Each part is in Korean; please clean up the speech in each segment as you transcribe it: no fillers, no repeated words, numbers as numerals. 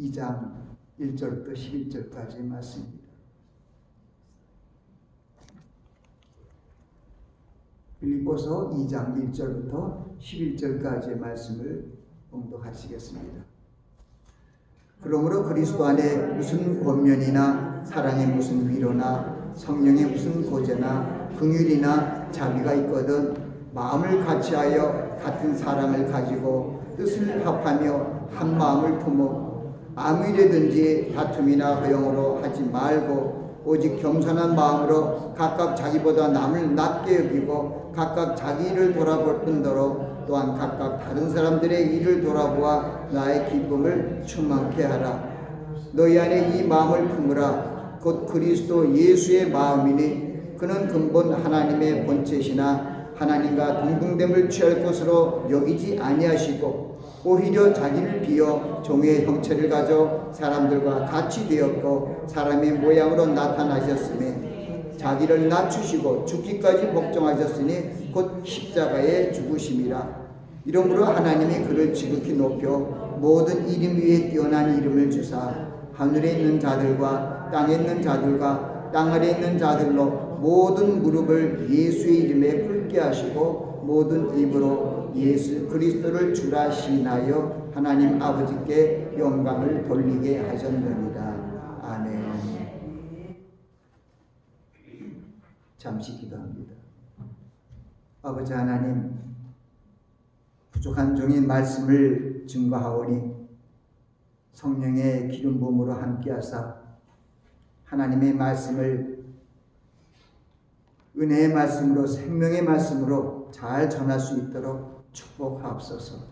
2장 1절부터 11절까지의 말씀입니다. 빌립보서 2장 1절부터 11절까지의 말씀을 봉독하시겠습니다. 그러므로 그리스도 안에 무슨 권면이나 사랑의 무슨 위로나 성령의 무슨 고제나 긍휼이나 자비가 있거든 마음을 같이하여 같은 사랑을 가지고 뜻을 합하며 한 마음을 품어 아무 일이든지 다툼이나 허용으로 하지 말고 오직 겸손한 마음으로 각각 자기보다 남을 낮게 여기고 각각 자기 일을 돌아볼 뿐더러 또한 각각 다른 사람들의 일을 돌아보아 나의 기쁨을 충만케 하라. 너희 안에 이 마음을 품으라. 곧 그리스도 예수의 마음이니 그는 근본 하나님의 본체시나 하나님과 동등됨을 취할 것으로 여기지 아니하시고 오히려 자기를 비어 종의 형체를 가져 사람들과 같이 되었고 사람의 모양으로 나타나셨으며 자기를 낮추시고 죽기까지 복종하셨으니 곧 십자가에 죽으심이라. 이러므로 하나님이 그를 지극히 높여 모든 이름 위에 뛰어난 이름을 주사 하늘에 있는 자들과 땅에 있는 자들과 땅 아래에 있는 자들로 모든 무릎을 예수의 이름에 꿇게 하시고 모든 입으로 예수 그리스도를 주라 시인하여 하나님 아버지께 영광을 돌리게 하셨느니라. 아멘. 잠시 기도합니다. 아버지 하나님, 부족한 종의 말씀을 증거하오니 성령의 기름 부음으로 함께하사 하나님의 말씀을 은혜의 말씀으로 생명의 말씀으로 잘 전할 수 있도록 축복하옵소서.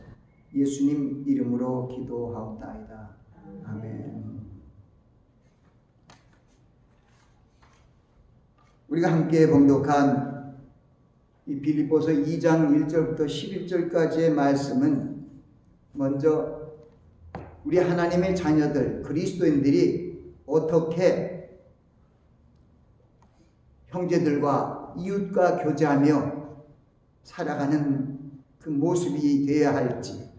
예수님 이름으로 기도하옵나이다. 아멘. 우리가 함께 봉독한 이 빌립보서 2장 1절부터 11절까지의 말씀은 먼저 우리 하나님의 자녀들 그리스도인들이 어떻게 형제들과 이웃과 교제하며 살아가는 그 모습이 되어야 할지,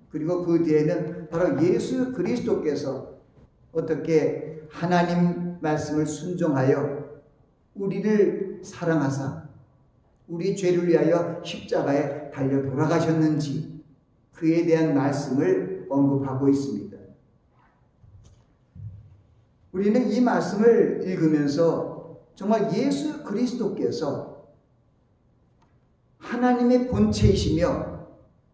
그리고 그 뒤에는 바로 예수 그리스도께서 어떻게 하나님 말씀을 순종하여 우리를 사랑하사 우리 죄를 위하여 십자가에 달려 돌아가셨는지 그에 대한 말씀을 언급하고 있습니다. 우리는 이 말씀을 읽으면서 정말 예수 그리스도께서 하나님의 본체이시며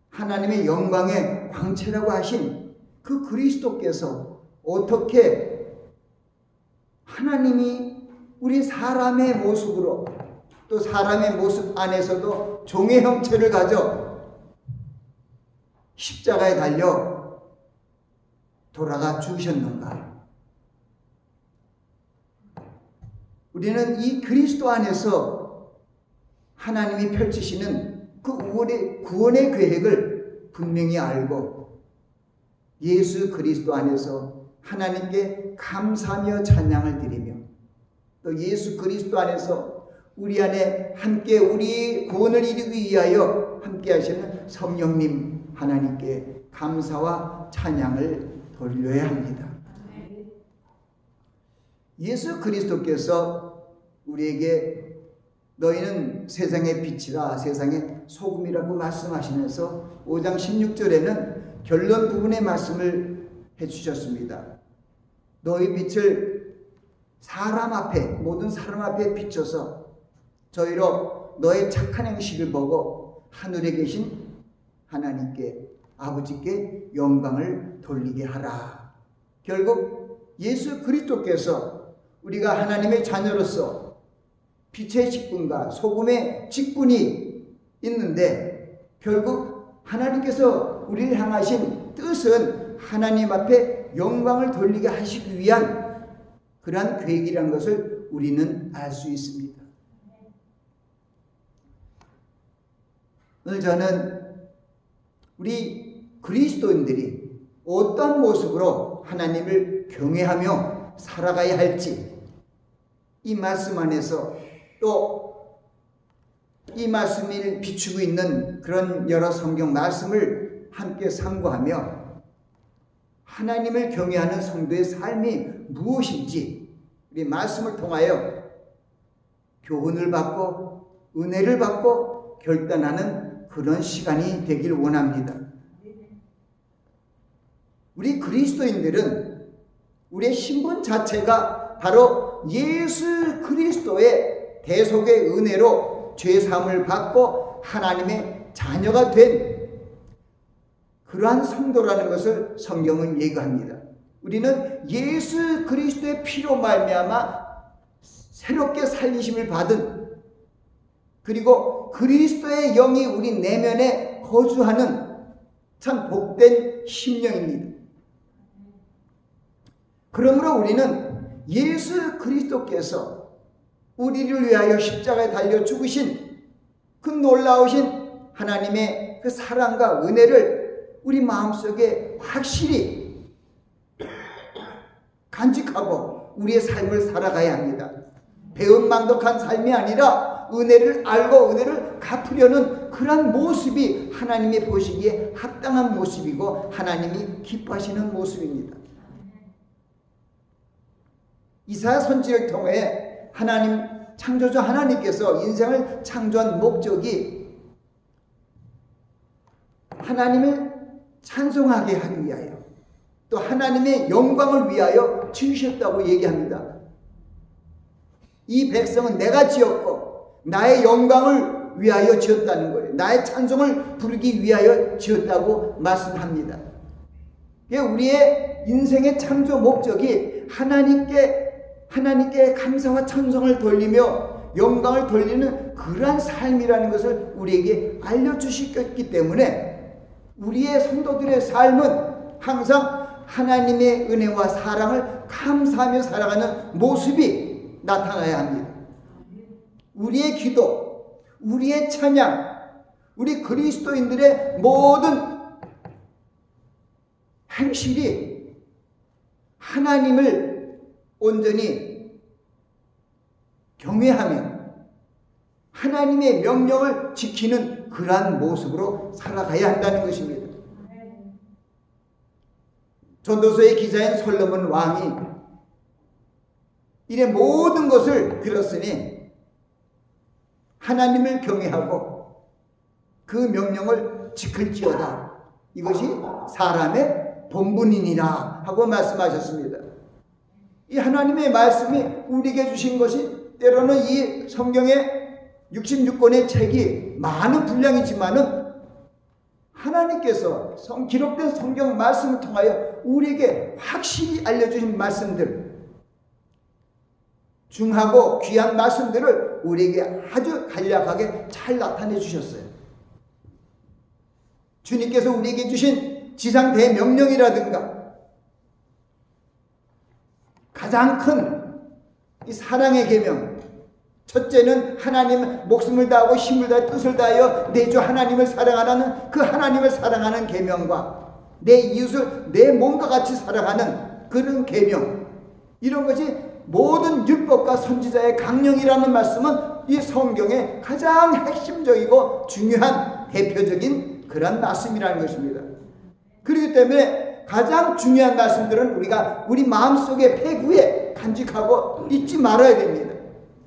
하나님의 영광의 광채라고 하신 그 그리스도께서 어떻게 하나님이 우리 사람의 모습으로 또 사람의 모습 안에서도 종의 형체를 가져 십자가에 달려 돌아가 죽으셨는가? 우리는 이 그리스도 안에서 하나님이 펼치시는 그 구원의 계획을 분명히 알고 예수 그리스도 안에서 하나님께 감사하며 찬양을 드리며 또 예수 그리스도 안에서 우리 안에 함께 우리 구원을 이루기 위하여 함께 하시는 성령님 하나님께 감사와 찬양을 돌려야 합니다. 예수 그리스도께서 우리에게 너희는 세상의 빛이라 세상의 소금이라고 말씀하시면서 5장 16절에는 결론 부분의 말씀을 해주셨습니다. 너희 빛을 사람 앞에 모든 사람 앞에 비춰서 저희로 너의 착한 행실을 보고 하늘에 계신 하나님께 아버지께 영광을 돌리게 하라. 결국 예수 그리스도께서 우리가 하나님의 자녀로서 빛의 직분과 소금의 직분이 있는데 결국 하나님께서 우리를 향하신 뜻은 하나님 앞에 영광을 돌리게 하시기 위한 그러한 계획이라는 것을 우리는 알 수 있습니다. 오늘 저는 우리 그리스도인들이 어떤 모습으로 하나님을 경외하며 살아가야 할지 이 말씀 안에서 또 이 말씀을 비추고 있는 그런 여러 성경 말씀을 함께 참고하며 하나님을 경외하는 성도의 삶이 무엇인지 우리 말씀을 통하여 교훈을 받고 은혜를 받고 결단하는 그런 시간이 되길 원합니다. 우리 그리스도인들은 우리의 신분 자체가 바로 예수 그리스도의 대속의 은혜로 죄사함을 받고 하나님의 자녀가 된 그러한 성도라는 것을 성경은 얘기합니다. 우리는 예수 그리스도의 피로 말미암아 새롭게 살리심을 받은, 그리고 그리스도의 영이 우리 내면에 거주하는 참 복된 심령입니다. 그러므로 우리는 예수 그리스도께서 우리를 위하여 십자가에 달려 죽으신 그 놀라우신 하나님의 그 사랑과 은혜를 우리 마음속에 확실히 간직하고 우리의 삶을 살아가야 합니다. 배은망덕한 삶이 아니라 은혜를 알고 은혜를 갚으려는 그런 모습이 하나님의 보시기에 합당한 모습이고 하나님이 기뻐하시는 모습입니다. 이사야 선지를 통해 하나님 창조주 하나님께서 인생을 창조한 목적이 하나님을 찬송하게 하기 위하여 또 하나님의 영광을 위하여 지으셨다고 얘기합니다. 이 백성은 내가 지었고 나의 영광을 위하여 지었다는 거예요. 나의 찬송을 부르기 위하여 지었다고 말씀합니다. 우리의 인생의 창조 목적이 하나님께 감사와 찬송을 돌리며 영광을 돌리는 그러한 삶이라는 것을 우리에게 알려주셨기 때문에 우리의 성도들의 삶은 항상 하나님의 은혜와 사랑을 감사하며 살아가는 모습이 나타나야 합니다. 우리의 기도, 우리의 찬양, 우리 그리스도인들의 모든 행실이 하나님을 온전히 경외하며 하나님의 명령을 지키는 그러한 모습으로 살아가야 한다는 것입니다. 전도서의 기자인 솔로몬 왕이 이래 모든 것을 들었으니 하나님을 경외하고 그 명령을 지킬지어다. 이것이 사람의 본분이니라 하고 말씀하셨습니다. 이 하나님의 말씀이 우리에게 주신 것이 때로는 이 성경의 66권의 책이 많은 분량이지만은 하나님께서 기록된 성경 말씀을 통하여 우리에게 확실히 알려주신 말씀들, 중하고 귀한 말씀들을 우리에게 아주 간략하게 잘 나타내 주셨어요. 주님께서 우리에게 주신 지상 대명령이라든가 가장 큰 이 사랑의 계명, 첫째는 하나님 목숨을 다하고 힘을 다해 뜻을 다하여 내 주 하나님을 사랑하라는 그 하나님을 사랑하는 계명과 내 이웃을 내 몸과 같이 사랑하는 그런 계명, 이런 것이 모든 율법과 선지자의 강령이라는 말씀은 이 성경의 가장 핵심적이고 중요한 대표적인 그런 말씀이라는 것입니다. 그렇기 때문에 가장 중요한 말씀들은 우리가 우리 마음속의 폐구에 간직하고 잊지 말아야 됩니다.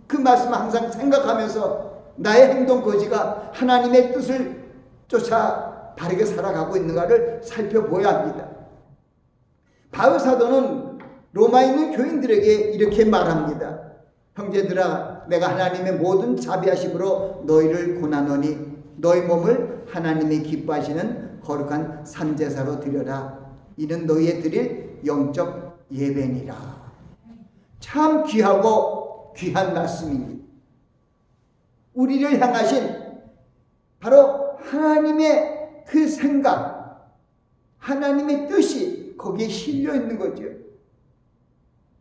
그 말씀을 항상 생각하면서 나의 행동 거지가 하나님의 뜻을 쫓아 바르게 살아가고 있는가를 살펴보아야 합니다. 바울 사도는 로마에 있는 교인들에게 이렇게 말합니다. 형제들아, 내가 하나님의 모든 자비하심으로 너희를 고난하노니 너희 몸을 하나님이 기뻐하시는 거룩한 산제사로 드려라. 이는 너희의 드릴 영적 예배니라. 참 귀하고 귀한 말씀입니다. 우리를 향하신 바로 하나님의 그 생각, 하나님의 뜻이 거기에 실려 있는 거죠.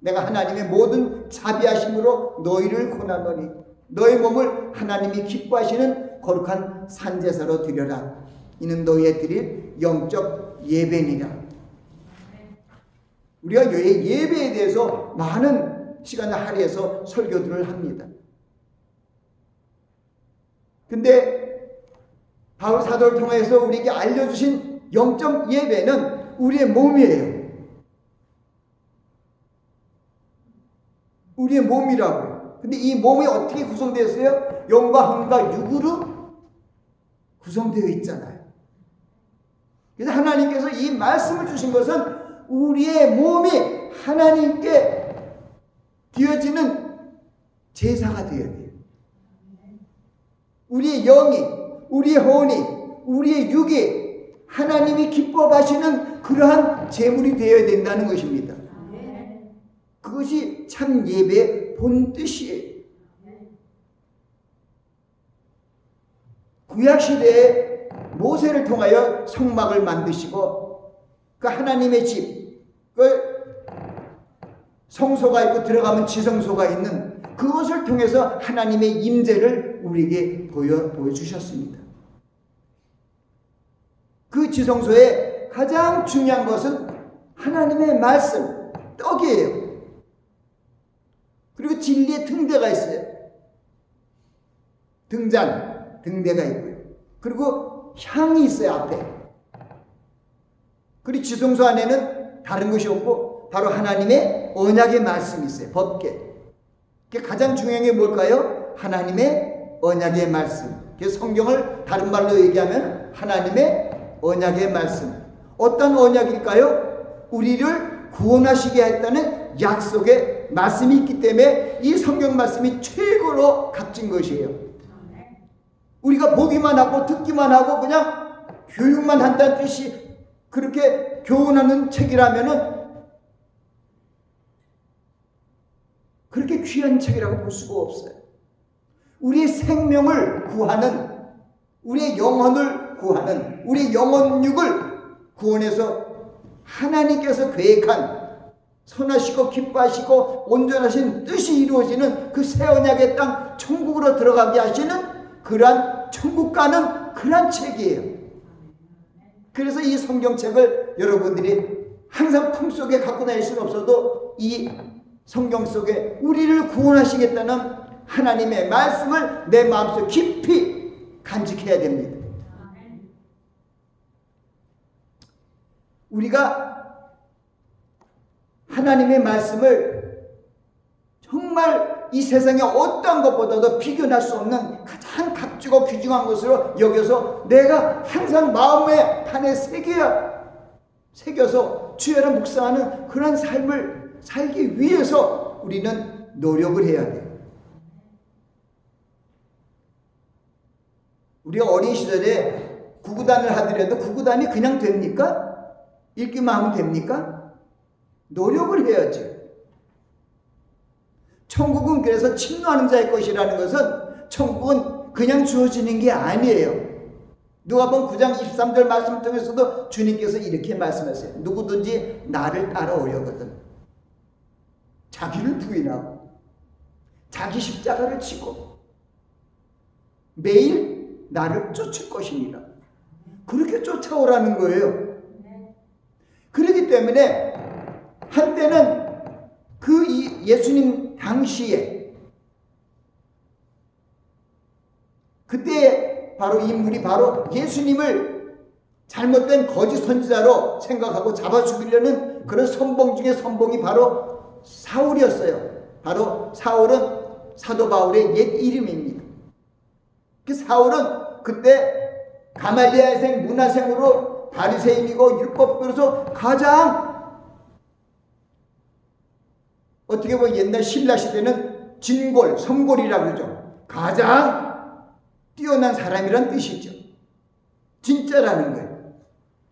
내가 하나님의 모든 자비하심으로 너희를 고난하노니 너희 몸을 하나님이 기뻐하시는 거룩한 산제사로 드려라. 이는 너희의 드릴 영적 예배니라. 우리가 예배에 대해서 많은 시간을 할애해서 설교들을 합니다. 근데 바울 사도를 통해서 우리에게 알려주신 영적 예배는 우리의 몸이에요. 우리의 몸이라고요. 근데 이 몸이 어떻게 구성되어 있어요? 영과 혼과 육으로 구성되어 있잖아요. 그래서 하나님께서 이 말씀을 주신 것은 우리의 몸이 하나님께 드려지는 제사가 되어야 돼요. 우리의 영이, 우리의 혼이, 우리의 육이 하나님이 기뻐하시는 그러한 제물이 되어야 된다는 것입니다. 그것이 참 예배의 본뜻이에요. 구약시대에 모세를 통하여 성막을 만드시고 그 하나님의 집, 그 성소가 있고 들어가면 지성소가 있는 그것을 통해서 하나님의 임재를 우리에게 보여주셨습니다. 그 지성소의 가장 중요한 것은 하나님의 말씀, 떡이에요. 그리고 진리의 등대가 있어요. 등잔, 등대가 있고요. 그리고 향이 있어요, 앞에. 그리고 지성소 안에는 다른 것이 없고 바로 하나님의 언약의 말씀이 있어요. 법계. 가장 중요한 게 뭘까요? 하나님의 언약의 말씀. 그래서 성경을 다른 말로 얘기하면 하나님의 언약의 말씀. 어떤 언약일까요? 우리를 구원하시게 했다는 약속의 말씀이 있기 때문에 이 성경 말씀이 최고로 값진 것이에요. 우리가 보기만 하고 듣기만 하고 그냥 교육만 한다는 뜻이 그렇게 교훈하는 책이라면은 그렇게 귀한 책이라고 볼 수가 없어요. 우리의 생명을 구하는, 우리의 영혼을 구하는, 우리의 영혼육을 구원해서 하나님께서 계획한 선하시고 기뻐하시고 온전하신 뜻이 이루어지는 그 새 언약의 땅 천국으로 들어가게 하시는 그러한 천국 가는 그러한 책이에요. 그래서 이 성경책을 여러분들이 항상 품속에 갖고 다닐 수는 없어도 이 성경 속에 우리를 구원하시겠다는 하나님의 말씀을 내 마음속에 깊이 간직해야 됩니다. 우리가 하나님의 말씀을 정말 이 세상의 어떤 것보다도 비교할 수 없는 가장 값지고 귀중한 것으로 여겨서 내가 항상 마음의 판에 새겨서 주야를 묵상하는 그런 삶을 살기 위해서 우리는 노력을 해야 돼요. 우리가 어린 시절에 구구단을 하더라도 구구단이 그냥 됩니까? 읽기만 하면 됩니까? 노력을 해야죠. 천국은 그래서 침노하는 자의 것이라는 것은 천국은 그냥 주어지는 게 아니에요. 누가복음 9장 23절 말씀을 통해서도 주님께서 이렇게 말씀하세요. 누구든지 나를 따라오려거든 자기를 부인하고 자기 십자가를 지고 매일 나를 쫓을 것이니라. 그렇게 쫓아오라는 거예요. 그렇기 때문에 한때는 그 예수님 당시에 그때 바로 인물이 바로 예수님을 잘못된 거짓 선지자로 생각하고 잡아 죽이려는 그런 선봉 중에 선봉이 바로 사울이었어요. 바로 사울은 사도 바울의 옛 이름입니다. 그 사울은 그때 가말리엘생 문화생으로 바리새인이고 율법교로서 가장 어떻게 보면 옛날 신라 시대는 진골, 섬골이라고 그러죠. 가장 뛰어난 사람이란 뜻이죠. 진짜라는 거예요.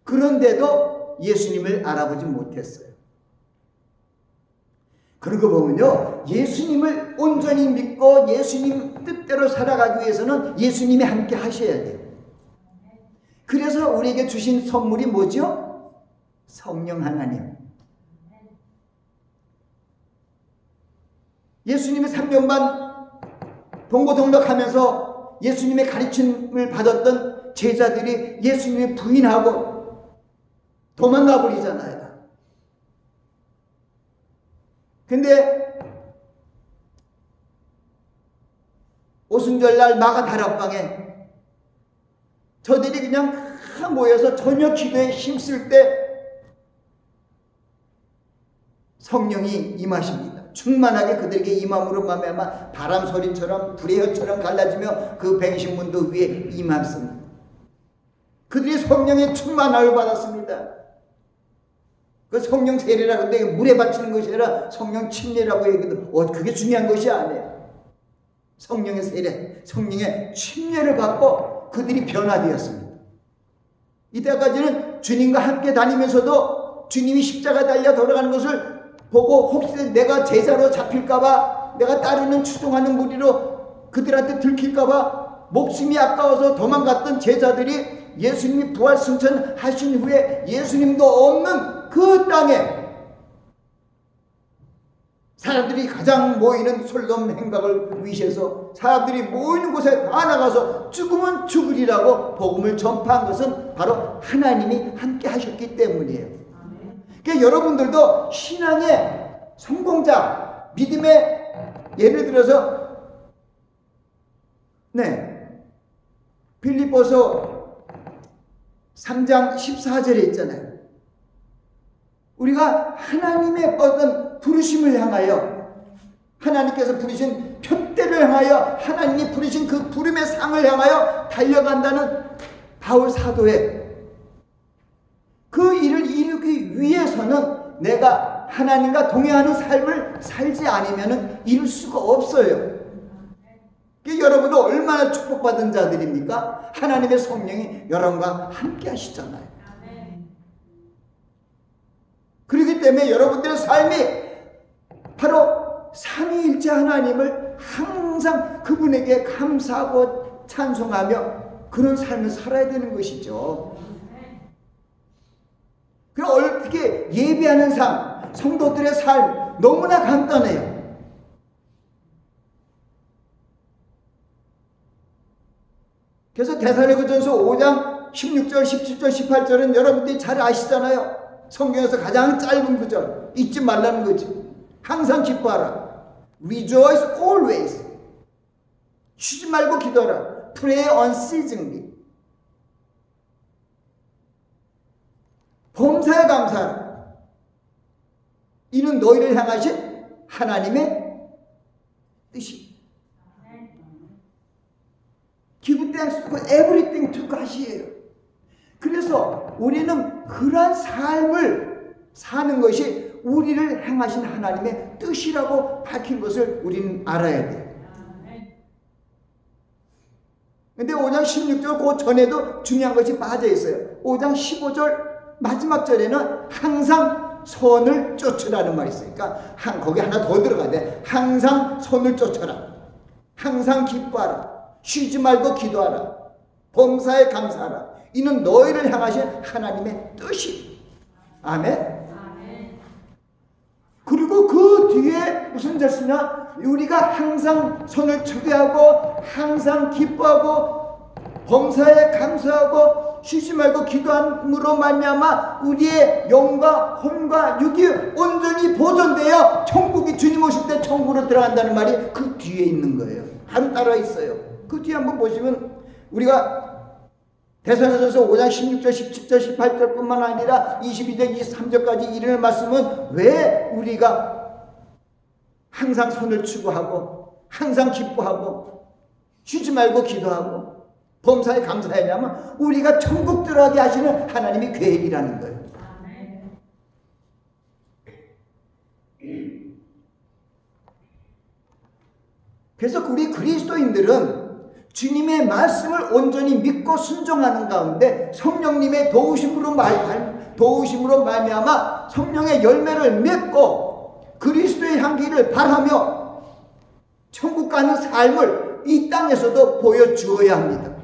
그런데도 예수님을 알아보지 못했어요. 그러고 보면요, 예수님을 온전히 믿고 예수님 뜻대로 살아가기 위해서는 예수님이 함께 하셔야 돼요. 그래서 우리에게 주신 선물이 뭐죠? 성령 하나님. 예수님이 3년 반 동고동락하면서 예수님의 가르침을 받았던 제자들이 예수님을 부인하고 도망가 버리잖아요. 근데 오순절날 마가 다락방에 저들이 그냥 다 모여서 저녁 기도에 힘쓸 때 성령이 임하십니다. 충만하게 그들에게 임함으로 말미암아 바람 소리처럼 불의 혀처럼 갈라지며 그 백신문도 위에 임했습니다. 그들이 성령의 충만함을 받았습니다. 그 성령 세례라고 하는데 물에 바치는 것이 아니라 성령 침례라고 얘기해도 그게 중요한 것이 아니에요. 성령의 세례, 성령의 침례를 받고 그들이 변화되었습니다. 이때까지는 주님과 함께 다니면서도 주님이 십자가 달려 돌아가는 것을 보고 혹시 내가 제자로 잡힐까봐, 내가 따르는 추종하는 무리로 그들한테 들킬까봐 목숨이 아까워서 도망갔던 제자들이 예수님이 부활 승천하신 후에 예수님도 없는 그 땅에 사람들이 가장 모이는 솔돔 행각을 위시해서 사람들이 모이는 곳에 다 나가서 죽으면 죽으리라고 복음을 전파한 것은 바로 하나님이 함께 하셨기 때문이에요. 그러니까 여러분들도 신앙의 성공자, 믿음의 예를 들어서 빌립보서 3장 14절에 있잖아요. 우리가 하나님의 어떤 부르심을 향하여, 하나님께서 부르신 표대를 향하여, 하나님이 부르신 그 부름의 상을 향하여 달려간다는 바울 사도의 그 일을 이루기 위해서는 내가 하나님과 동행하는 삶을 살지 않으면 이룰 수가 없어요. 여러분도 얼마나 축복받은 자들입니까? 하나님의 성령이 여러분과 함께 하시잖아요. 그렇기 때문에 여러분들의 삶이 바로 삼위일체 하나님을 항상 그분에게 감사하고 찬송하며 그런 삶을 살아야 되는 것이죠. 그럼 어떻게 예배하는 삶, 성도들의 삶 너무나 간단해요. 그래서 데살로니가전서 5장 16절, 17절, 18절은 여러분들이 잘 아시잖아요. 성경에서 가장 짧은 구절, 잊지 말라는 거지. 항상 기뻐하라. Rejoice always. 쉬지 말고 기도하라. Pray unceasingly. 범사에 감사하라. 이는 너희를 향하신 하나님의 뜻이. Give thanks to everything to God이에요. 그래서 우리는 그러한 삶을 사는 것이 우리를 향하신 하나님의 뜻이라고 밝힌 것을 우리는 알아야 돼요. 근데 5장 16절 그 전에도 중요한 것이 빠져 있어요. 5장 15절 마지막 절에는 항상 선을 쫓으라는 말이 있어요. 그러니까 거기 하나 더 들어가야 돼. 항상 선을 쫓아라. 항상 기뻐하라. 쉬지 말고 기도하라. 범사에 감사하라. 이는 너희를 향하신 하나님의 뜻이. 아멘. 그리고 그 뒤에 무슨 절수냐? 우리가 항상 손을 초대하고 항상 기뻐하고 범사에 감사하고 쉬지 말고 기도함으로 말미암아 우리의 영과 혼과 육이 온전히 보존되어 천국이 주님 오실 때 천국으로 들어간다는 말이 그 뒤에 있는 거예요. 바로 따라 있어요. 그 뒤에 한번 보시면 우리가 데살로니가전서 5장 16절, 17절, 18절뿐만 아니라 22절, 23절까지 이르는 말씀은 왜 우리가 항상 손을 추구하고 항상 기뻐하고 쉬지 말고 기도하고 범사에 감사하냐면 우리가 천국 들어가게 하시는 하나님의 계획이라는 거예요. 그래서 우리 그리스도인들은 주님의 말씀을 온전히 믿고 순종하는 가운데 성령님의 도우심으로 말미암아 성령의 열매를 맺고 그리스도의 향기를 바라며 천국 가는 삶을 이 땅에서도 보여주어야 합니다.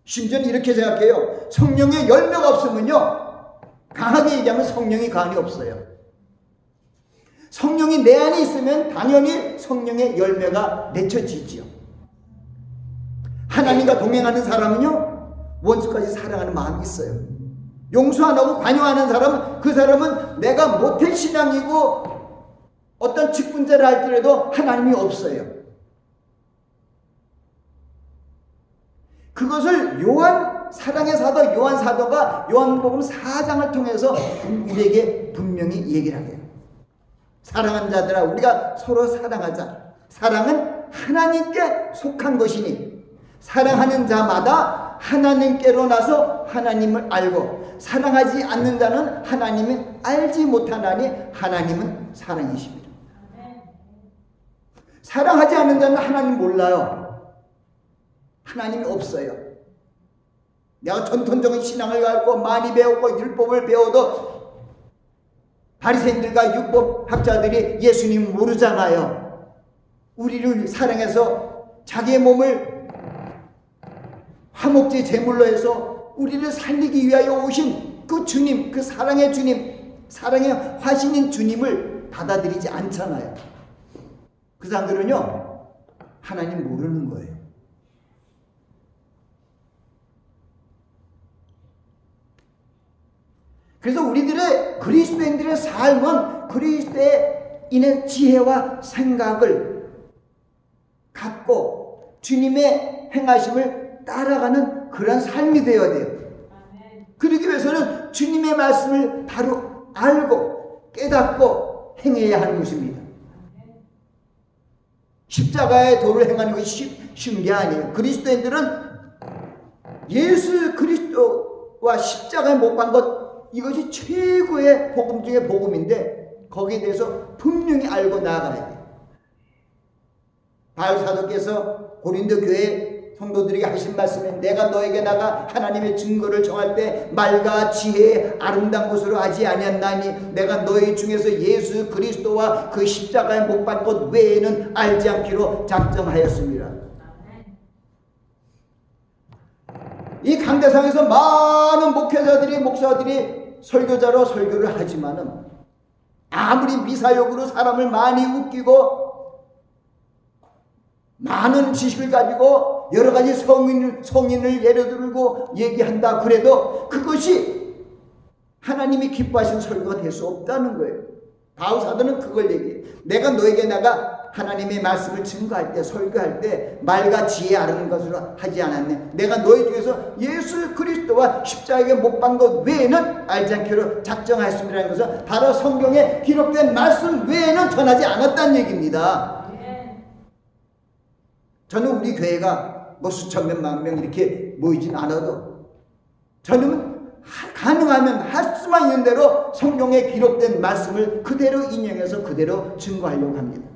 심지어는 이렇게 생각해요. 성령의 열매가 없으면요, 강하게 얘기하면 성령이 간이 없어요. 성령이 내 안에 있으면 당연히 성령의 열매가 맺혀지지요. 하나님과 동행하는 사람은요, 원수까지 사랑하는 마음이 있어요. 용서 안 하고 관여하는 사람은 그 사람은 내가 모태 신앙이고 어떤 직분자를 할지라도 하나님이 없어요. 그것을 사랑의 사도 요한 사도가 요한복음 4장을 통해서 우리에게 분명히 얘기를 하게요. 사랑하는 자들아, 우리가 서로 사랑하자. 사랑은 하나님께 속한 것이니 사랑하는 자마다 하나님께로 나서 하나님을 알고, 사랑하지 않는 자는 하나님을 알지 못하나니 하나님은 사랑이십니다. 사랑하지 않는 자는 하나님 몰라요. 하나님이 없어요. 내가 전통적인 신앙을 갖고 많이 배웠고 율법을 배워도 바리새인들과 율법학자들이 예수님 모르잖아요. 우리를 사랑해서 자기의 몸을 화목제 제물로 해서 우리를 살리기 위하여 오신 그 주님, 그 사랑의 주님, 사랑의 화신인 주님을 받아들이지 않잖아요. 그 사람들은요, 하나님 모르는 거예요. 그래서 우리들의 그리스도인들의 삶은 그리스도인의 지혜와 생각을 갖고 주님의 행하심을 따라가는 그런 삶이 되어야 돼요. 그러기 위해서는 주님의 말씀을 바로 알고 깨닫고 행해야 하는 것입니다. 십자가의 도를 행하는 것이 쉬운 게 아니에요. 그리스도인들은 예수 그리스도와 십자가에 못 박 것, 이것이 최고의 복음 중에 복음인데 거기에 대해서 분명히 알고 나아가야 돼요. 바울 사도께서 고린도 교회 성도들에게 하신 말씀은, 내가 너에게 나가 하나님의 증거를 정할 때 말과 지혜의 아름다운 것으로 하지 아니었나니 내가 너희 중에서 예수 그리스도와 그 십자가에 못 박은 것 외에는 알지 않기로 작정하였습니다. 이 강대상에서 많은 목사들이 설교자로 설교를 하지만은 아무리 미사역으로 사람을 많이 웃기고 많은 지식을 가지고 여러 가지 성인을 예를 들고 얘기한다 그래도 그것이 하나님이 기뻐하신 설교가 될 수 없다는 거예요. 바울 사도는 그걸 얘기해. 내가 너에게 나가 하나님의 말씀을 증거할 때, 설교할 때 말과 지혜 아르는 것으로 하지 않았네. 내가 너희 중에서 예수 그리스도와 십자가에 못 박은 것 외에는 알지 않기로 작정하였습니다라는 것은 바로 성경에 기록된 말씀 외에는 전하지 않았다는 얘기입니다. 저는 우리 교회가 뭐 수천 명, 만 명 이렇게 모이진 않아도 저는 가능하면 할 수만 있는 대로 성경에 기록된 말씀을 그대로 인용해서 그대로 증거하려고 합니다.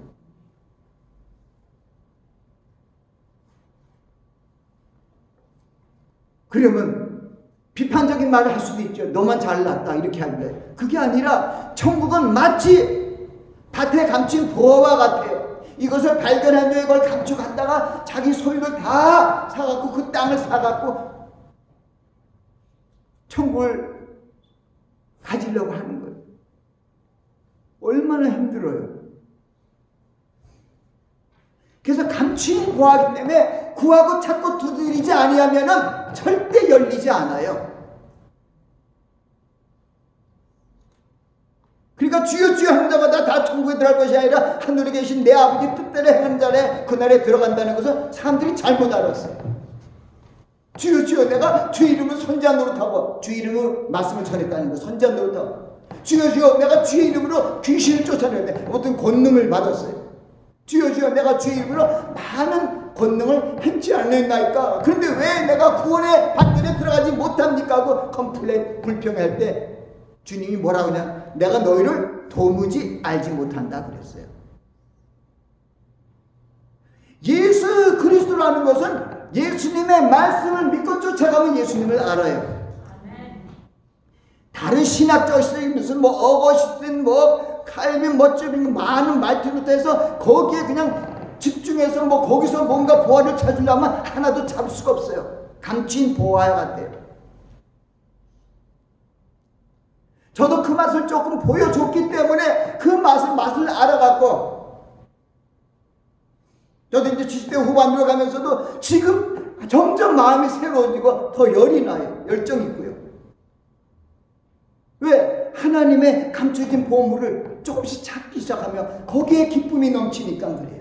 그러면 비판적인 말을 할 수도 있죠. 너만 잘났다 이렇게 하는데, 그게 아니라 천국은 마치 밭에 감춘 보화와 같아요. 이것을 발견한 후에 이걸 감축한다가 자기 소유를 다 사갖고 그 땅을 사갖고 천국을 가지려고 하는 거예요. 얼마나 힘들어요. 그래서 감추인 보화이기 때문에 구하고 찾고 두드리지 아니하면은 절대 열리지 않아요. 그러니까 주여 주여 하는 자마다 다 천국에 들어갈 것이 아니라 하늘에 계신 내 아버지 뜻대로 행하는 자에 그날에 들어간다는 것은 사람들이 잘못 알았어요. 주여 주여, 내가 주의 이름으로 선지자 노릇하고, 주의 이름으로 말씀을 전했다는 거, 선지자 노릇하고, 주여 주여, 내가 주의 이름으로 귀신을 쫓아내는데 어떤 권능을 받았어요. 주여 주여, 내가 주의 이름으로 많은 권능을 행치 않는다니까. 그런데 왜 내가 구원의 밭들에 들어가지 못합니까 하고 컴플레인, 불평할 때 주님이 뭐라고 하냐, 내가 너희를 도무지 알지 못한다 그랬어요. 예수 그리스도라는 것은 예수님의 말씀을 믿고 쫓아가면 예수님을 알아요. 다른 신학적인 무슨 뭐 어거시든 뭐 칼빈 멋쩍인 많은 말투부터 해서 거기에 그냥 집중해서 뭐 거기서 뭔가 보화를 찾으려면 하나도 잡을 수가 없어요. 감추인 보화 같아요. 저도 그 맛을 조금 보여줬기 때문에 그 맛을 알아갖고, 저도 이제 70대 후반으로 가면서도 지금 점점 마음이 새로워지고 더 열이 나요. 열정이 있고요. 왜? 하나님의 감춰진 보물을 조금씩 찾기 시작하면 거기에 기쁨이 넘치니까 그래요.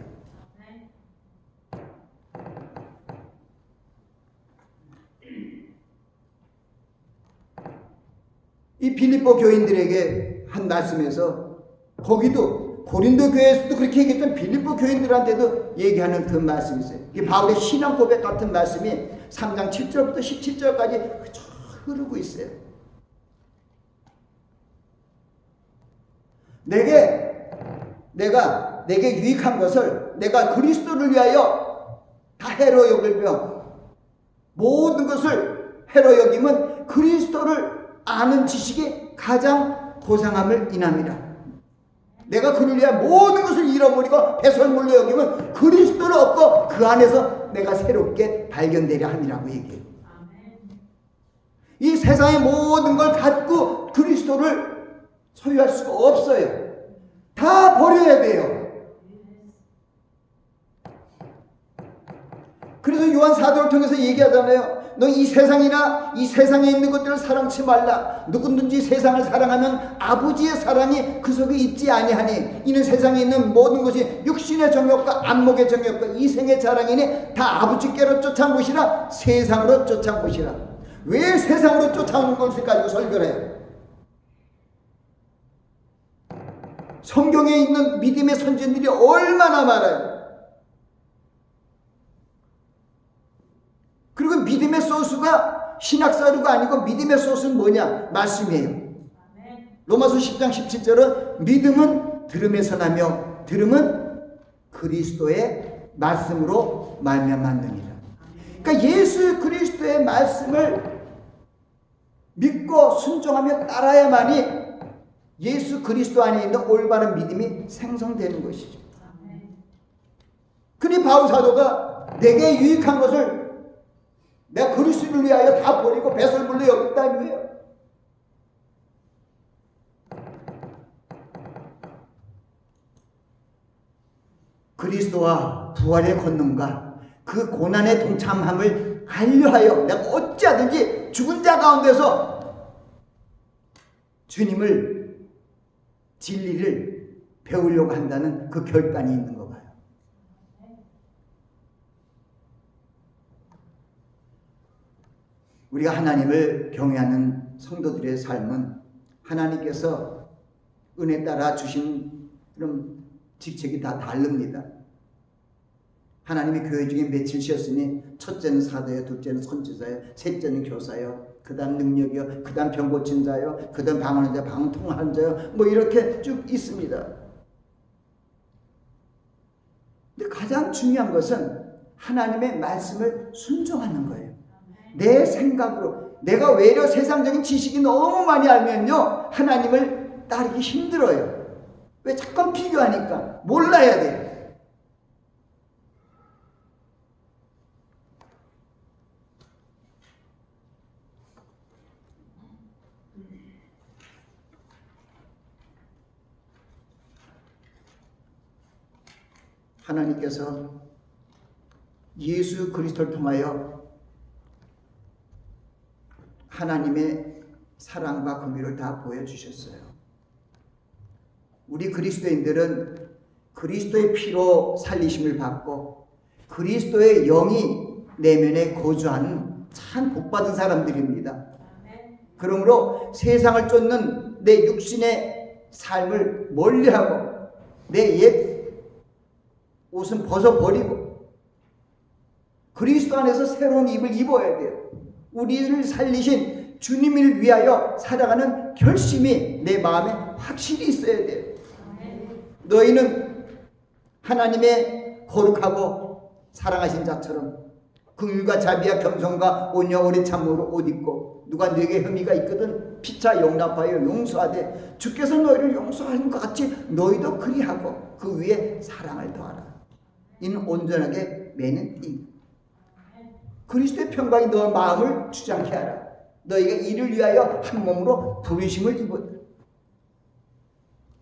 이 빌립보 교인들에게 한 말씀에서 거기도 고린도 교회에서도 그렇게 얘기했던 빌립보 교인들한테도 얘기하는 그 말씀이 있어요. 이 바울의 신앙 고백 같은 말씀이 3장 7절부터 17절까지 흐르고 있어요. 내게 유익한 것을 내가 그리스도를 위하여 다 해로 여기며 모든 것을 해로 여김은 그리스도를 아는 지식이 가장 고상함을 인함이라. 내가 그를 위해 모든 것을 잃어버리고 배설물로 여기면 그리스도를 얻고 그 안에서 내가 새롭게 발견되려 함이라고 얘기해요. 이 세상의 모든 걸 갖고 그리스도를 소유할 수가 없어요. 다 버려야 돼요. 그래서 요한 사도를 통해서 얘기하잖아요. 너 이 세상이나 이 세상에 있는 것들을 사랑치 말라. 누구든지 세상을 사랑하면 아버지의 사랑이 그 속에 있지 아니하니 이는 세상에 있는 모든 것이 육신의 정욕과 안목의 정욕과 이생의 자랑이니 다 아버지께로 쫓아온 것이라 세상으로 쫓아온 것이라. 왜 세상으로 쫓아오는 것을 가지고 설교를 해요? 성경에 있는 믿음의 선진들이 얼마나 많아요. 그리고 믿음의 소스가 신학사료가 아니고 믿음의 소스는 뭐냐? 말씀이에요. 로마서 10장 17절은 믿음은 들음에서 나며 들음은 그리스도의 말씀으로 말미암았느니라. 그러니까 예수 그리스도의 말씀을 믿고 순종하며 따라야만이 예수 그리스도 안에 있는 올바른 믿음이 생성되는 것이죠. 그러니 바울 사도가 내게 유익한 것을 내가 그리스도를 위하여 다 버리고 배설물로 여겼다는 거예요. 그리스도와 부활의 권능과 그 고난의 동참함을 알려하여 내가 어찌하든지 죽은 자 가운데서 주님을 진리를 배우려고 한다는 그 결단이 있는 거 봐요. 우리가 하나님을 경외하는 성도들의 삶은 하나님께서 은혜 따라 주신 그런 직책이 다 다릅니다. 하나님이 교회 중에 며칠 쉬었으니 첫째는 사도요, 둘째는 선지자요, 셋째는 교사요, 그 다음 능력이요, 그 다음 병 고친 자요, 그 다음 방언하는 자, 방통하는 자요, 뭐 이렇게 쭉 있습니다. 근데 가장 중요한 것은 하나님의 말씀을 순종하는 거예요. 내 생각으로. 내가 외려 세상적인 지식이 너무 많이 알면요 하나님을 따르기 힘들어요. 왜? 자꾸 비교하니까. 몰라야 돼요. 하나님께서 예수 그리스도를 통하여 하나님의 사랑과 긍휼을 다 보여주셨어요. 우리 그리스도인들은 그리스도의 피로 살리심을 받고 그리스도의 영이 내면에 거주하는 참 복받은 사람들입니다. 그러므로 세상을 쫓는 내 육신의 삶을 멀리하고 내 옛 옷은 벗어버리고 그리스도 안에서 새로운 입을 입어야 돼요. 우리를 살리신 주님을 위하여 살아가는 결심이 내 마음에 확실히 있어야 돼요. 너희는 하나님의 거룩하고 사랑하신 자처럼 긍휼과 자비와 겸손과 온유와 오래 참음으로 옷 입고 누가 너에게 혐의가 있거든 피차 용납하여 용서하되 주께서 너희를 용서하신 것 같이 너희도 그리하고 그 위에 사랑을 더하라. 이는 온전하게 매는 띠. 그리스도의 평강이 너 마음을 주장케 하라. 너희가 이를 위하여 한 몸으로 부르심을 입었다.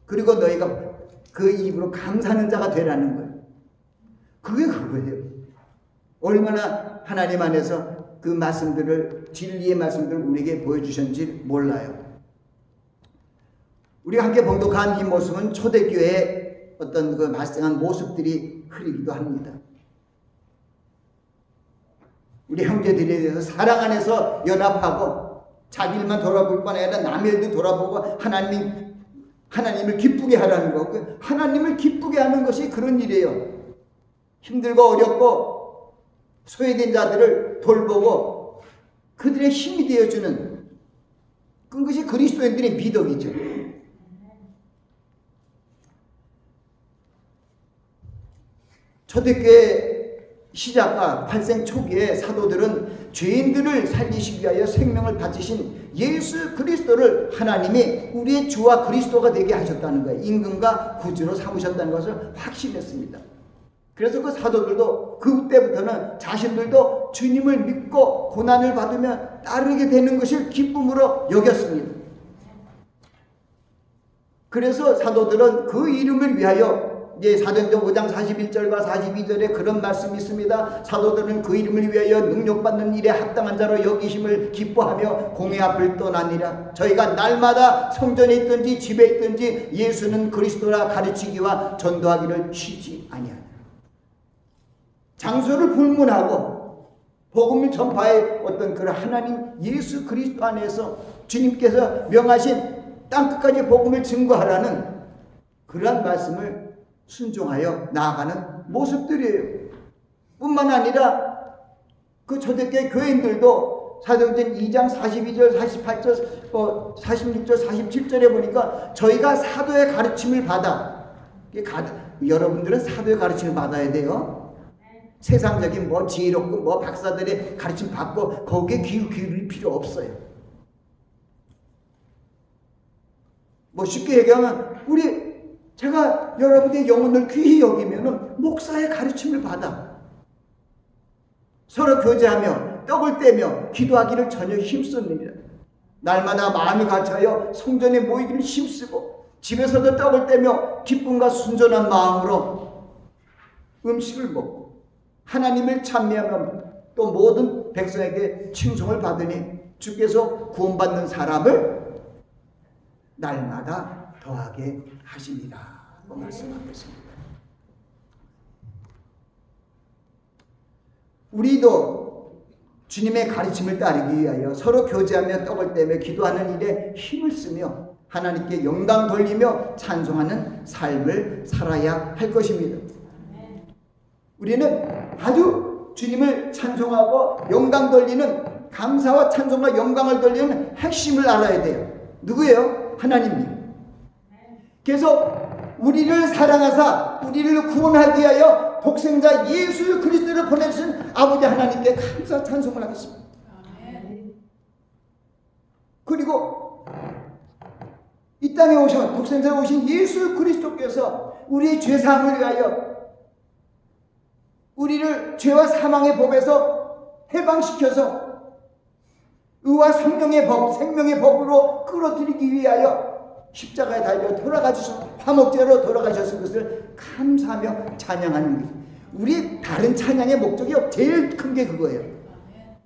그리고 너희가 그 입으로 감사하는 자가 되라는 거예요. 그게 그거예요. 얼마나 하나님 안에서 그 말씀들을 진리의 말씀들을 우리에게 보여주셨는지 몰라요. 우리가 함께 봉독한 이 모습은 초대교회의 어떤 그 발생한 모습들이 흐리기도 합니다. 우리 형제들에 대해서 사랑 안에서 연합하고 자기 일만 돌아볼 뻔 아니라 남의 일도 돌아보고 하나님을 기쁘게 하라는 거. 하나님을 기쁘게 하는 것이 그런 일이에요. 힘들고 어렵고 소외된 자들을 돌보고 그들의 힘이 되어주는 그것이 그리스도인들의 미덕이죠. 초대교회 시작과 발생 초기에 사도들은 죄인들을 살리시기 위하여 생명을 바치신 예수 그리스도를 하나님이 우리의 주와 그리스도가 되게 하셨다는 거예요. 임금과 구주로 삼으셨다는 것을 확신했습니다. 그래서 그 사도들도 그때부터는 자신들도 주님을 믿고 고난을 받으며 따르게 되는 것을 기쁨으로 여겼습니다. 그래서 사도들은 그 이름을 위하여 이제 사도행전 5장 41절과 42절에 그런 말씀이 있습니다. 사도들은 그 이름을 위하여 능력받는 일에 합당한 자로 여기심을 기뻐하며 공회 앞을 떠나니라. 저희가 날마다 성전에 있든지 집에 있든지 예수는 그리스도라 가르치기와 전도하기를 쉬지 아니하니라. 장소를 불문하고 복음을 전파해 어떤 그런 하나님 예수 그리스도 안에서 주님께서 명하신 땅끝까지 복음을 증거하라는 그러한 말씀을 순종하여 나아가는 모습들이에요. 뿐만 아니라 그 초대교회 교인들도 사도행전 2장 42절, 48절, 46절, 47절에 보니까 저희가 사도의 가르침을 받아, 여러분들은 사도의 가르침을 받아야 돼요. 세상적인 뭐 지혜롭고 뭐 박사들의 가르침 받고 거기에 귀 기울일 필요 없어요. 뭐 쉽게 얘기하면 제가 여러분의 영혼을 귀히 여기면은 목사의 가르침을 받아 서로 교제하며 떡을 떼며 기도하기를 전혀 힘씁니다. 날마다 마음이 같이하여 성전에 모이기를 힘쓰고 집에서도 떡을 떼며 기쁨과 순전한 마음으로 음식을 먹고 하나님을 찬미하며 또 모든 백성에게 칭송을 받으니 주께서 구원받는 사람을 날마다 더하게 하십니다. 말씀하겠습니다. 우리도 주님의 가르침을 따르기 위하여 서로 교제하며 떡을 떼며 기도하는 일에 힘을 쓰며 하나님께 영광 돌리며 찬송하는 삶을 살아야 할 것입니다. 우리는 아주 주님을 찬송하고 영광 돌리는 감사와 찬송과 영광을 돌리는 핵심을 알아야 돼요. 누구예요? 하나님님. 그래서 우리를 사랑하사 우리를 구원하기 위하여 독생자 예수 그리스도를 보내주신 아버지 하나님께 감사 찬송을 하겠습니다. 그리고 이 땅에 오신 독생자에 오신 예수 그리스도께서 우리의 죄사함을 위하여 우리를 죄와 사망의 법에서 해방시켜서 의와 성령의 법, 생명의 법으로 끌어들이기 위하여 십자가에 달려 돌아가셔서 화목제로 돌아가셨을 것을 감사하며 찬양하는 것. 우리 다른 찬양의 목적이 제일 큰 게 그거예요.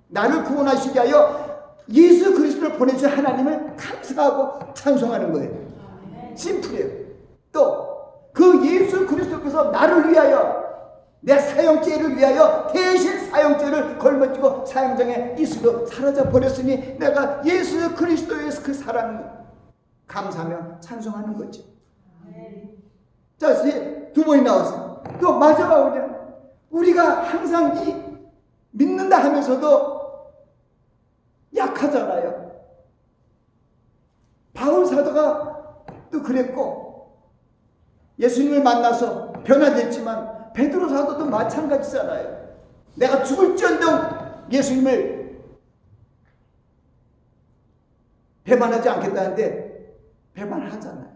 나를 구원하시기 위하여 예수 그리스도를 보내주신 하나님을 감사하고 찬송하는 거예요. 심플해요. 또 그 예수 그리스도께서 나를 위하여 내 사형죄를 위하여 대신 사형죄를 걸머쥐고 사형장에 있어도 사라져 버렸으니 내가 예수 그리스도의 그 사랑 감사하며 찬송하는 거죠. 자, 두 번이 나왔어요. 또 마지막으로 우리가 항상 믿는다 하면서도 약하잖아요. 바울 사도가 또 그랬고 예수님을 만나서 변화됐지만 베드로 사도도 마찬가지잖아요. 내가 죽을지언정 예수님을 배반하지 않겠다는데 배반하잖아요.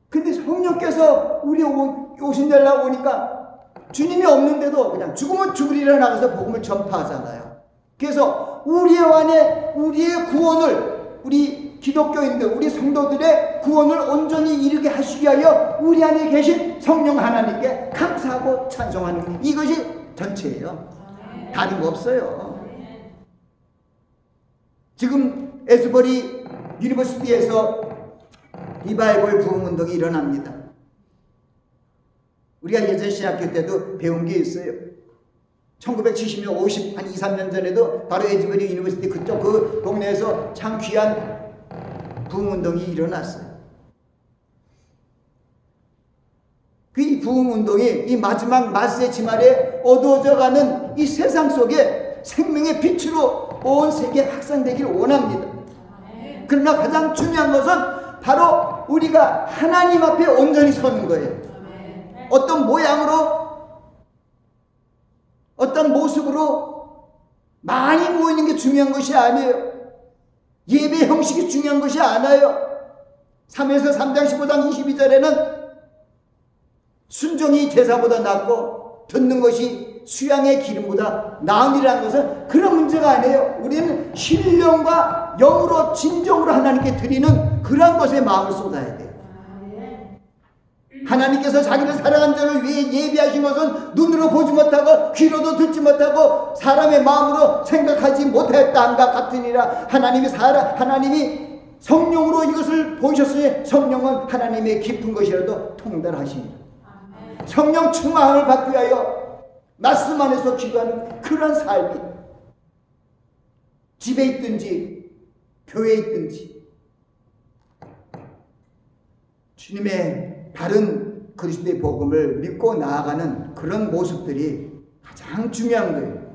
근데 성령께서 우리 오신 데라고 오니까 주님이 없는데도 그냥 죽으면 죽으리라 나가서 복음을 전파하잖아요. 그래서 우리 안에 우리의 구원을 우리 기독교인들, 우리 성도들의 구원을 온전히 이루게 하시기 위하여 우리 안에 계신 성령 하나님께 감사하고 찬송하는 이것이 전체예요. 다른 거 없어요. 지금 에스버리 유니버시티에서 리바이벌 부흥운동이 일어납니다. 우리가 예전 신학교 때도 배운 게 있어요. 1970년 50, 한 2, 3년 전에도 바로 에스버리 유니버시티 그쪽 그 동네에서 참 귀한 부흥운동이 일어났어요. 그 부흥운동이 이 마지막 말세 지말에 어두워져가는 이 세상 속에 생명의 빛으로 온 세계에 확산되기를 원합니다. 그러나 가장 중요한 것은 바로 우리가 하나님 앞에 온전히 서는 거예요. 어떤 모양으로, 어떤 모습으로 많이 모이는 게 중요한 것이 아니에요. 예배 형식이 중요한 것이 아니에요. 3에서 3장 15장 22절에는 순종이 제사보다 낫고 듣는 것이 수양의 기름보다 나으리라는 것은 그런 문제가 아니에요. 우리는 신령과 영으로 진정으로 하나님께 드리는 그런 것에 마음을 쏟아야 돼요. 하나님께서 자기를 사랑한 자를 위해 예비하신 것은 눈으로 보지 못하고 귀로도 듣지 못하고 사람의 마음으로 생각하지 못했다함과 같으니라. 하나님이 성령으로 이것을 보이셨으니 성령은 하나님의 깊은 것이라도 통달하시니라. 성령 충만을 받기 위하여 말씀 안에서 기도하는 그런 삶이 집에 있든지 교회에 있든지 주님의 바른 그리스도의 복음을 믿고 나아가는 그런 모습들이 가장 중요한 거예요.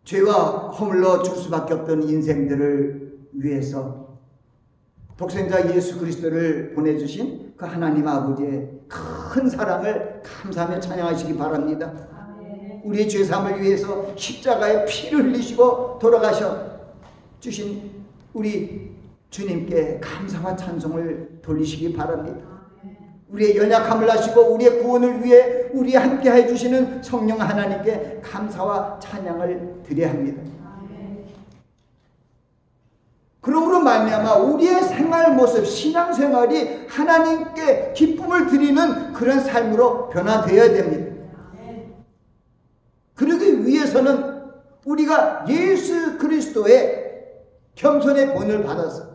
죄와 허물로 줄 수밖에 없던 인생들을 위해서 독생자 예수 그리스도를 보내주신 그 하나님 아버지의 큰 사랑을 감사하며 찬양하시기 바랍니다. 우리의 죄사함을 위해서 십자가에 피를 흘리시고 돌아가셔 주신 우리 주님께 감사와 찬송을 돌리시기 바랍니다. 우리의 연약함을 아시고 우리의 구원을 위해 우리 함께 해주시는 성령 하나님께 감사와 찬양을 드려야 합니다. 그러므로 말미암아 우리의 생활 모습, 신앙생활이 하나님께 기쁨을 드리는 그런 삶으로 변화되어야 됩니다. 그러기 위해서는 우리가 예수 그리스도의 겸손의 본을 받아서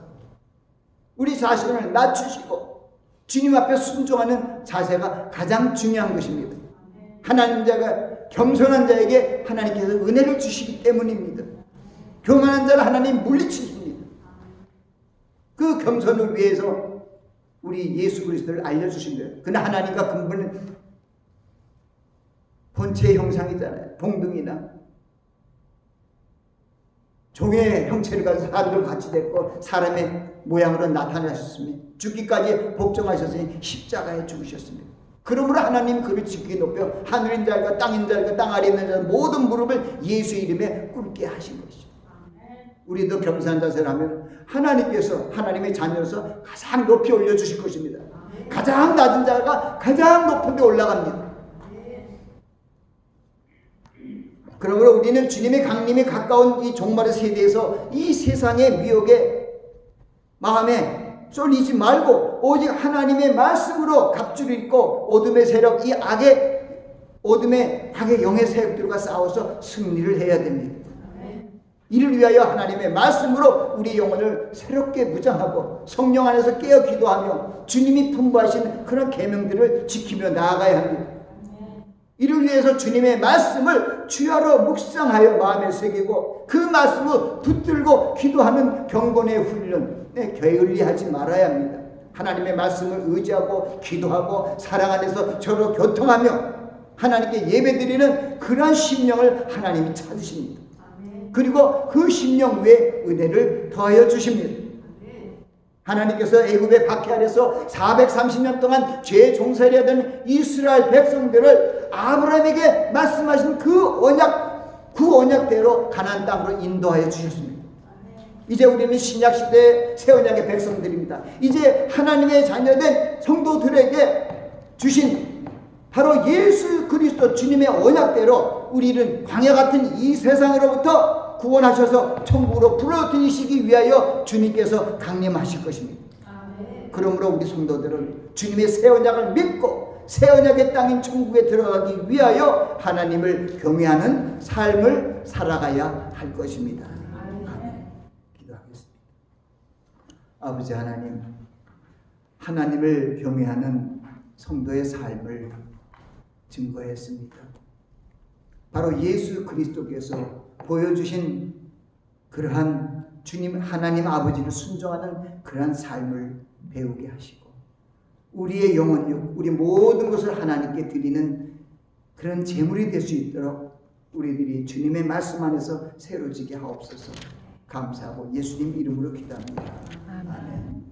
우리 자신을 낮추시고 주님 앞에 순종하는 자세가 가장 중요한 것입니다. 하나님 자가 겸손한 자에게 하나님께서 은혜를 주시기 때문입니다. 교만한 자를 하나님 물리치십니다. 그 겸손을 위해서 우리 예수 그리스도를 알려주신 거예요. 그러나 하나님과 근본은 본체의 형상이잖아요. 동등이나 종의 형체를 가지고 사람들과 같이 됐고 사람의 모양으로 나타나셨으며 죽기까지 복종하셨으니 십자가에 죽으셨습니다. 그러므로 하나님 그를 지키게 높여 하늘인 자들과 땅인 자들과 땅 아래 있는 자들 모든 무릎을 예수 이름에 꿇게 하신 것이죠. 우리도 겸손한 자세를 하면 하나님께서 하나님의 자녀로서 가장 높이 올려주실 것입니다. 가장 낮은 자가 가장 높은 데 올라갑니다. 그러므로 우리는 주님의 강림이 가까운 이 종말의 세대에서 이 세상의 미혹에 마음에 쫄리지 말고 오직 하나님의 말씀으로 갑주를 입고 어둠의 세력, 이 어둠의 악의 영의 세력들과 싸워서 승리를 해야 됩니다. 이를 위하여 하나님의 말씀으로 우리 영혼을 새롭게 무장하고 성령 안에서 깨어 기도하며 주님이 풍부하신 그런 계명들을 지키며 나아가야 합니다. 이를 위해서 주님의 말씀을 주야로 묵상하여 마음에 새기고 그 말씀을 붙들고 기도하는 경건의 훈련에 게을리하지 말아야 합니다. 하나님의 말씀을 의지하고 기도하고 사랑 안에서 서로 교통하며 하나님께 예배드리는 그러한 심령을 하나님이 찾으십니다. 그리고 그 심령 위에 은혜를 더하여 주십니다. 하나님께서 애굽의 박해 아래서 430년 동안 죄 종살이 하던 이스라엘 백성들을 아브라함에게 말씀하신 그 언약대로 가나안 땅으로 인도하여 주셨습니다. 이제 우리는 신약시대의 새 언약의 백성들입니다. 이제 하나님의 자녀된 성도들에게 주신 바로 예수 그리스도 주님의 언약대로 우리는 광야 같은 이 세상으로부터 구원하셔서 천국으로 불러들이시기 위하여 주님께서 강림하실 것입니다. 그러므로 우리 성도들은 주님의 새 언약을 믿고 새 언약의 땅인 천국에 들어가기 위하여 하나님을 경외하는 삶을 살아가야 할 것입니다. 아멘. 기도하겠습니다. 아버지 하나님, 하나님을 경외하는 성도의 삶을 증거했습니다. 바로 예수 그리스도께서 보여주신 그러한 주님 하나님 아버지를 순종하는 그러한 삶을 배우게 하시고 우리의 영혼육, 우리 모든 것을 하나님께 드리는 그런 제물이 될 수 있도록 우리들이 주님의 말씀 안에서 새로지게 하옵소서. 감사하고 예수님 이름으로 기도합니다. 아멘.